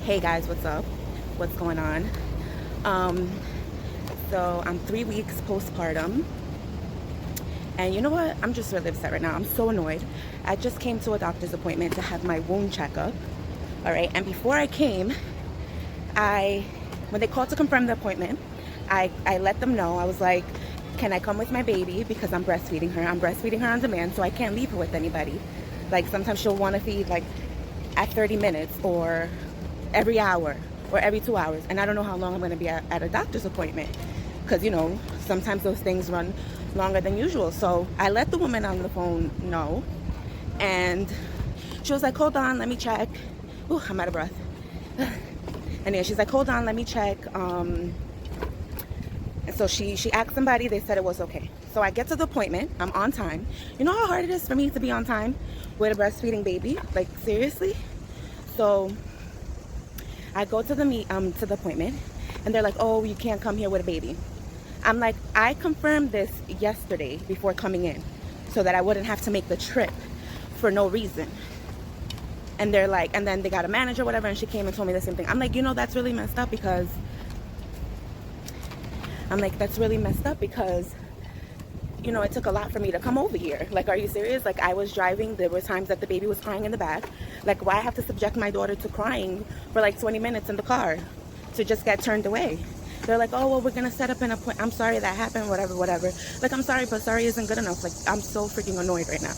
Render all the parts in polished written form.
Hey guys, what's up? What's going on? Um, so I'm 3 weeks postpartum, and you know what? I'm just really upset right now. I'm so annoyed. I just came to a doctor's appointment to have my wound checkup. All right, and before I came, I when they called to confirm the appointment, I let them know. I was like, can I come with my baby because I'm breastfeeding her. I'm breastfeeding her on demand, so I can't leave her with anybody. Like sometimes she'll want to feed like at 30 minutes or every hour or every 2 hours, and I don't know how long I'm going to be at a doctor's appointment because sometimes those things run longer than usual. So I let the woman on the phone know, and she was like, hold on, let me check. Ooh, I'm out of breath. And then she's like, hold on, let me check. And so she asked somebody, they said it was okay. So I get to the appointment, I'm on time. You know how hard it is for me to be on time with a breastfeeding baby? Like seriously? So I go to the appointment, and they're like, oh, you can't come here with a baby. I'm like, I confirmed this yesterday before coming in so that I wouldn't have to make the trip for no reason. And they're like, and then they got a manager, whatever, and she came and told me the same thing. I'm like, that's really messed up because it took a lot for me to come over here. Like, are you serious? Like, I was driving. There were times that the baby was crying in the back. Like, why have to subject my daughter to crying for like 20 minutes in the car to just get turned away? They're like, oh, well, we're going to set up an appointment. I'm sorry that happened, whatever, whatever. Like, I'm sorry, but sorry isn't good enough. Like, I'm so freaking annoyed right now.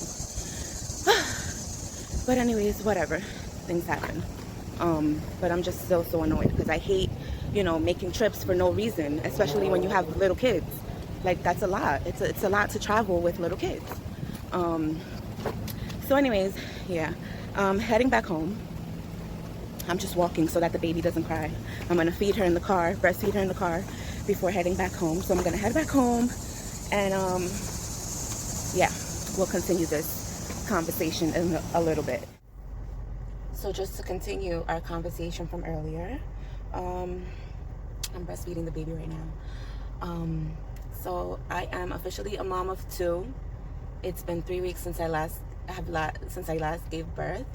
But anyways, whatever. Things happen. But I'm just still so annoyed because I hate, making trips for no reason, especially when you have little kids. Like, that's a lot. It's a lot to travel with little kids. So anyways, yeah. Heading back home. I'm just walking so that the baby doesn't cry. I'm going to feed her in the car, breastfeed her in the car before heading back home. So I'm going to head back home and, yeah, we'll continue this conversation in a little bit. So just to continue our conversation from earlier, I'm breastfeeding the baby right now. So I am officially a mom of two. It's been 3 weeks since I last gave birth.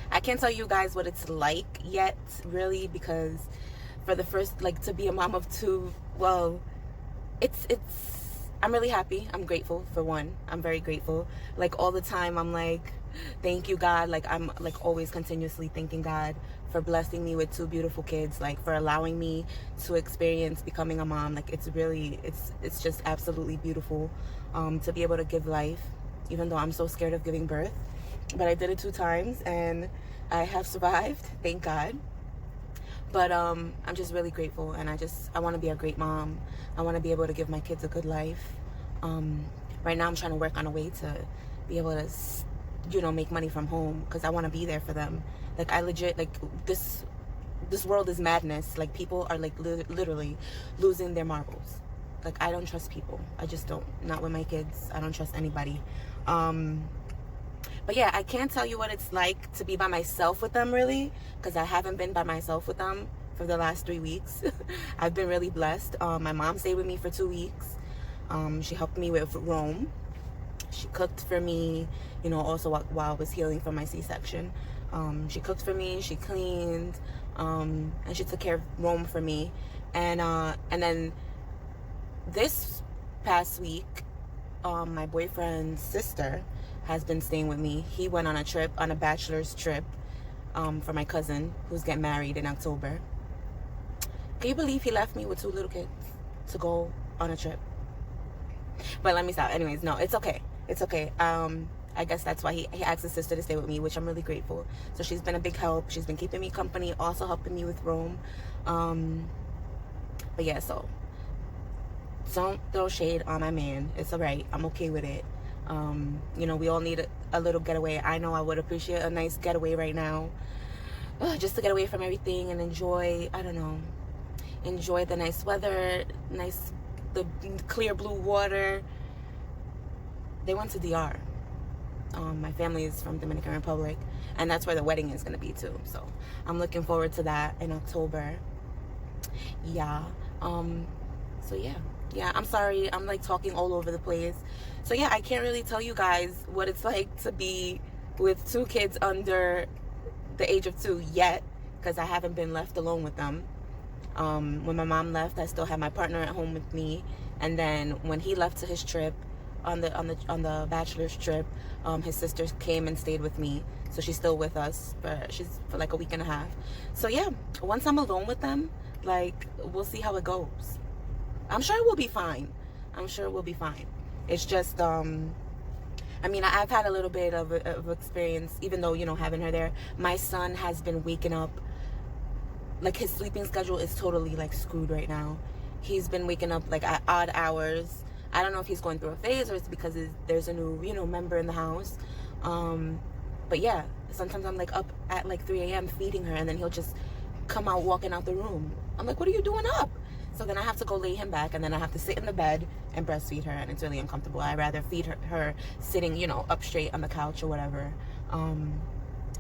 I can't tell you guys what it's like yet, really, because for the first, to be a mom of two, well, I'm really happy. I'm grateful, for one. I'm very grateful. Like, all the time, I'm like, thank you, God. Like, I'm, always continuously thanking God for blessing me with two beautiful kids, for allowing me to experience becoming a mom. Like, it's just absolutely beautiful to be able to give life, even though I'm so scared of giving birth. But I did it 2 times, and I have survived, thank God. But I'm just really grateful, and I want to be a great mom. I want to be able to give my kids a good life. Right now I'm trying to work on a way to be able to, make money from home, because I want to be there for them. Like, I legit, this world is madness. Like, people are, literally losing their marbles. Like, I don't trust people. I just don't. Not with my kids. I don't trust anybody. But yeah, I can't tell you what it's like to be by myself with them, really, because I haven't been by myself with them for the last 3 weeks. I've been really blessed. My mom stayed with me for 2 weeks. She helped me with Rome. She cooked for me, also while I was healing from my C-section. She cooked for me, she cleaned, and she took care of Rome for me. And then this past week, my boyfriend's sister has been staying with me. He went on a bachelor's trip for my cousin who's getting married in October. Can you believe he left me with 2 little kids to go on a trip? But let me stop. Anyways, no, it's okay. It's okay. I guess that's why he asked his sister to stay with me, which I'm really grateful. So she's been a big help. She's been keeping me company, also helping me with Rome. But yeah, so don't throw shade on my man. It's all right. I'm okay with it. We all need a little getaway. I know I would appreciate a nice getaway right now. Just to get away from everything and enjoy the nice weather, the clear blue water. They went to DR. My family is from Dominican Republic, and that's where the wedding is going to be too. So I'm looking forward to that in October. Yeah. So yeah, I'm sorry, I'm talking all over the place. So yeah, I can't really tell you guys what it's like to be with 2 kids under the age of 2 yet, because I haven't been left alone with them. When my mom left, I still had my partner at home with me, and then when he left to his trip, on the bachelor's trip, his sister came and stayed with me, so she's still with us, but she's for like a week and a half. So yeah, once I'm alone with them, like, we'll see how it goes. I'm sure we'll be fine. I'm sure we'll be fine. It's just I mean, I've had a little bit of experience, even though, you know, having her there. My son has been waking up, like, his sleeping schedule is totally, like, screwed right now. He's been waking up, like, at odd hours. I don't know if he's going through a phase or it's because there's a new, you know, member in the house. But yeah, sometimes I'm, like, up at, like, 3 a.m. feeding her, and then he'll just come out walking out the room. I'm like, what are you doing up? So then I have to go lay him back, and then I have to sit in the bed and breastfeed her, and it's really uncomfortable. I'd rather feed her sitting, you know, up straight on the couch or whatever.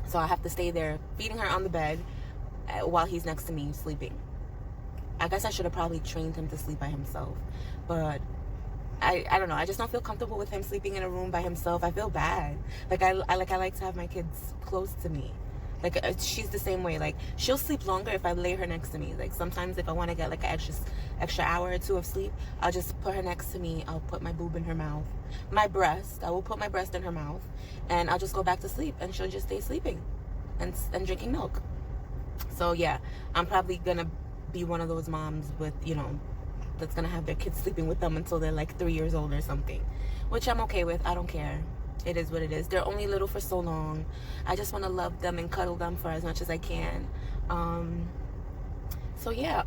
So I have to stay there feeding her on the bed while he's next to me sleeping. I guess I should have probably trained him to sleep by himself, but I don't know. I just don't feel comfortable with him sleeping in a room by himself. I feel bad. Like, I like to have my kids close to me. Like, she's the same way. Like, she'll sleep longer if I lay her next to me. Like, sometimes if I want to get like an extra hour or 2 of sleep, I'll just put her next to me. I'll put my boob in her mouth, I will put my breast in her mouth, and I'll just go back to sleep, and she'll just stay sleeping and drinking milk. So yeah, I'm probably gonna be one of those moms with, you know, that's gonna have their kids sleeping with them until they're like 3 years old or something, which I'm okay with. I don't care. It is what it is. They're only little for so long. I just want to love them and cuddle them for as much as I can. So yeah,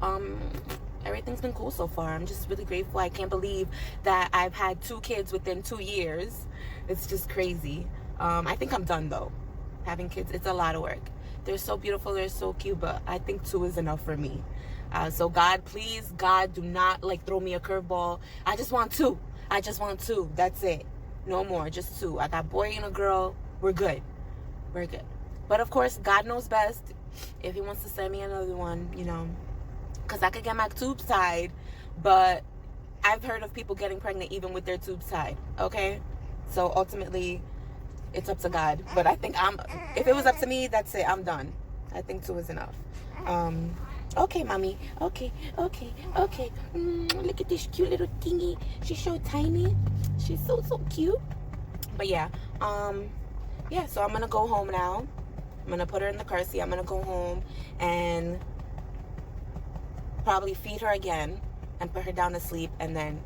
everything's been cool so far. I'm just really grateful. I can't believe that I've had 2 kids within 2 years. It's just crazy. I think I'm done though. Having kids, it's a lot of work. They're so beautiful, they're so cute, but I think 2 is enough for me. So God, please, God, do not like throw me a curveball. I just want 2. I just want 2. That's it. No more, just 2. I got a boy and a girl. We're good. We're good. But of course, God knows best. If he wants to send me another one, you know, because I could get my tubes tied, but I've heard of people getting pregnant even with their tubes tied. Okay, so ultimately, it's up to God. But I think if it was up to me, that's it. I'm done. I think 2 is enough. Okay, mommy. Okay. Look at this cute little thingy. She's so tiny. She's so cute. But yeah, yeah. So I'm gonna go home now. I'm gonna put her in the car seat. I'm gonna go home and probably feed her again and put her down to sleep, and then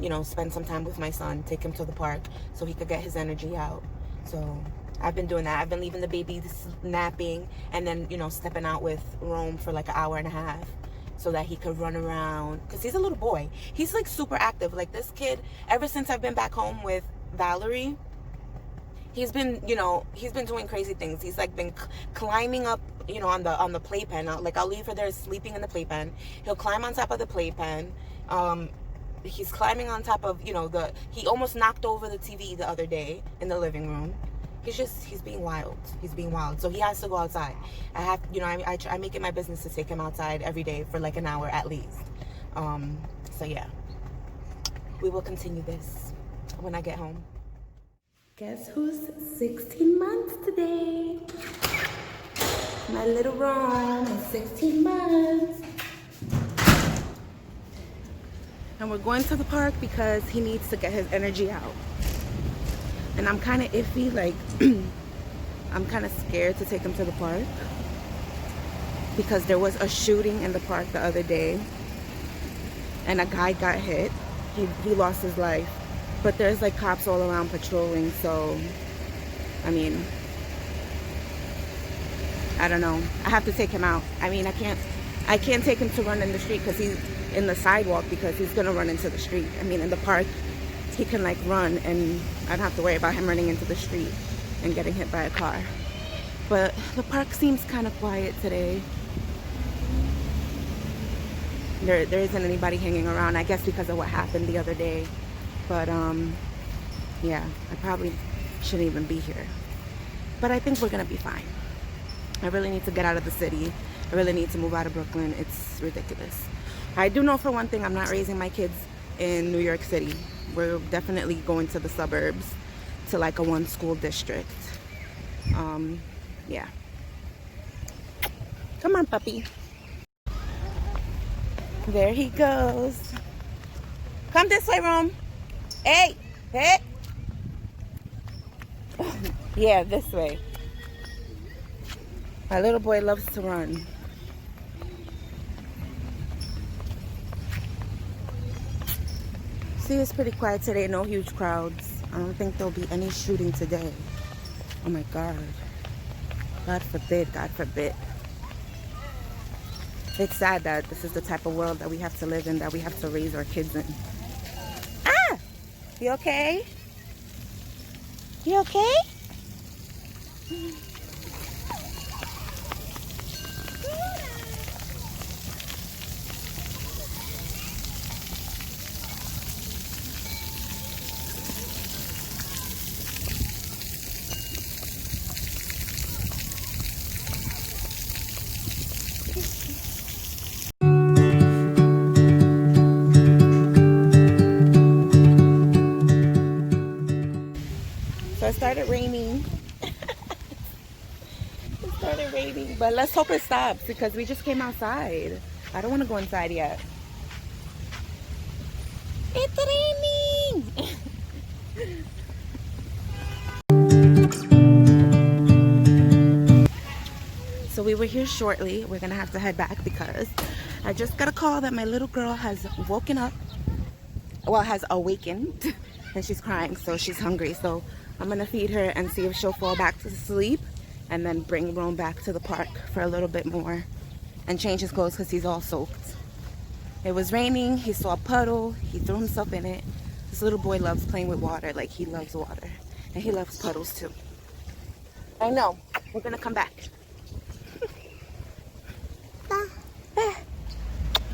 you know, spend some time with my son. Take him to the park so he could get his energy out. So I've been doing that. I've been leaving the baby napping, and then, you know, stepping out with Rome for like an hour and a half so that he could run around, because he's a little boy. He's like super active. Like, this kid, ever since I've been back home with Valerie, he's been, you know, he's been doing crazy things. He's like been climbing up, you know, on the playpen. Like, I'll leave her there sleeping in the playpen. He'll climb on top of the playpen. He's climbing on top of, you know, he almost knocked over the TV the other day in the living room. He's being wild. He's being wild. So he has to go outside. I have, you know, I make it my business to take him outside every day for like an hour at least. So yeah, we will continue this when I get home. Guess who's 16 months today? My little Ron is 16 months. And we're going to the park because he needs to get his energy out. And I'm kind of iffy, like, I'm kind of scared to take him to the park because there was a shooting in the park the other day and a guy got hit. He lost his life. But there's like cops all around patrolling, so, I mean, I don't know. I have to take him out. I mean, I can't take him to run in the street because he's in the sidewalk, because he's gonna run into the street. I mean, in the park, he can like run and I don't have to worry about him running into the street and getting hit by a car. But the park seems kind of quiet today. There isn't anybody hanging around, I guess because of what happened the other day. But yeah, I probably shouldn't even be here. But I think we're gonna be fine. I really need to get out of the city. I really need to move out of Brooklyn. It's ridiculous. I do know for one thing, I'm not raising my kids in New York City. We're definitely going to the suburbs, to like a 1 school district. Yeah, Come on, puppy. There he goes. Come this way, Rome. Hey, hey. Yeah, this way. My little boy loves to run. See, it's pretty quiet today. No huge crowds. I don't think there'll be any shooting today. Oh my God. God forbid, God forbid. It's sad that this is the type of world that we have to live in, that we have to raise our kids in. Ah! You okay? You okay? So it started raining. It started raining, but let's hope it stops because we just came outside. I don't want to go inside yet. It's raining! So we were here shortly. We're gonna have to head back because I just got a call that my little girl has woken up. Well, has awakened. And she's crying, so she's hungry. So I'm gonna feed her and see if she'll fall back to sleep, and then bring Rome back to the park for a little bit more and change his clothes because he's all soaked. It was raining. He saw a puddle. He threw himself in it. This little boy loves playing with water. Like, he loves water, and he loves puddles too. I know. We're gonna come back.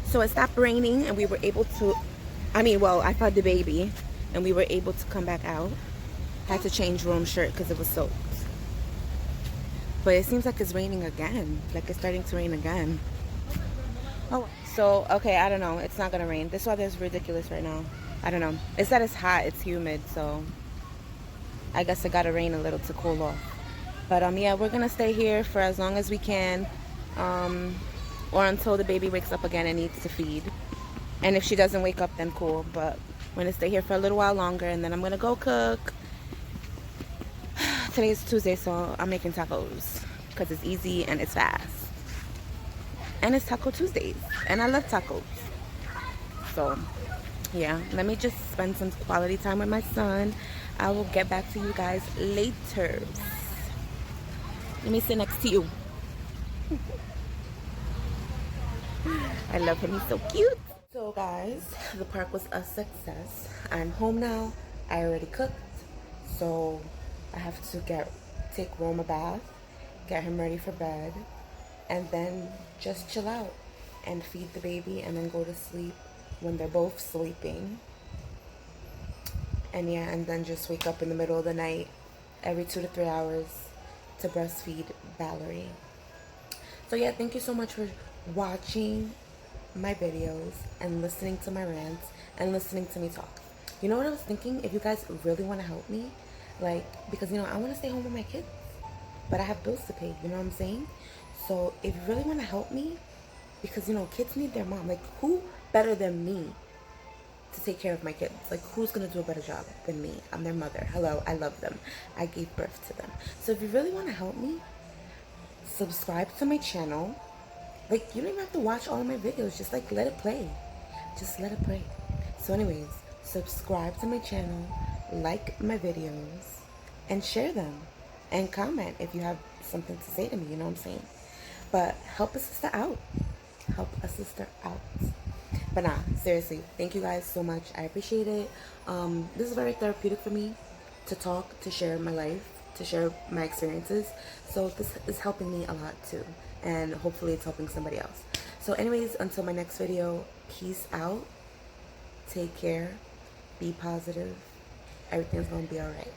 So it stopped raining and we were able to, I fed the baby and we were able to come back out. Had to change Rome's shirt because it was soaked. But it seems like it's raining again. Like, it's starting to rain again. Oh, so, okay, I don't know. It's not gonna rain. This weather is ridiculous right now. I don't know. It's that it's hot, it's humid, so I guess it gotta rain a little to cool off. But yeah, we're gonna stay here for as long as we can. Or until the baby wakes up again and needs to feed. And if she doesn't wake up, then cool. But we're gonna stay here for a little while longer, and then I'm gonna go cook. Today's Tuesday, so I'm making tacos because it's easy and it's fast. And it's Taco Tuesdays, and I love tacos. So yeah, let me just spend some quality time with my son. I will get back to you guys later. Let me sit next to you. I love him, he's so cute. So guys, the park was a success. I'm home now. I already cooked, so I have to take Rome a bath, get him ready for bed, and then just chill out and feed the baby and then go to sleep when they're both sleeping. And yeah, and then just wake up in the middle of the night every 2 to 3 hours to breastfeed Valerie. So yeah, thank you so much for watching my videos and listening to my rants and listening to me talk. You know what I was thinking? If you guys really want to help me, like, because I want to stay home with my kids, but I have bills to pay, you know what I'm saying? So if you really want to help me, because kids need their mom. Like, who better than me to take care of my kids? Like, who's gonna do a better job than me? I'm their mother. Hello, I love them. I gave birth to them. So if you really want to help me, subscribe to my channel. Like, you don't even have to watch all of my videos. Just like let it play. Just let it play. So anyways, subscribe to my channel, like my videos, and share them. And comment if you have something to say to me, you know what I'm saying? But help a sister out. Help a sister out. But nah, seriously, thank you guys so much. I appreciate it. This is very therapeutic for me to talk, to share my life, to share my experiences. So this is helping me a lot too. And hopefully it's helping somebody else. So anyways, until my next video, peace out. Take care. Be positive. Everything's gonna be alright.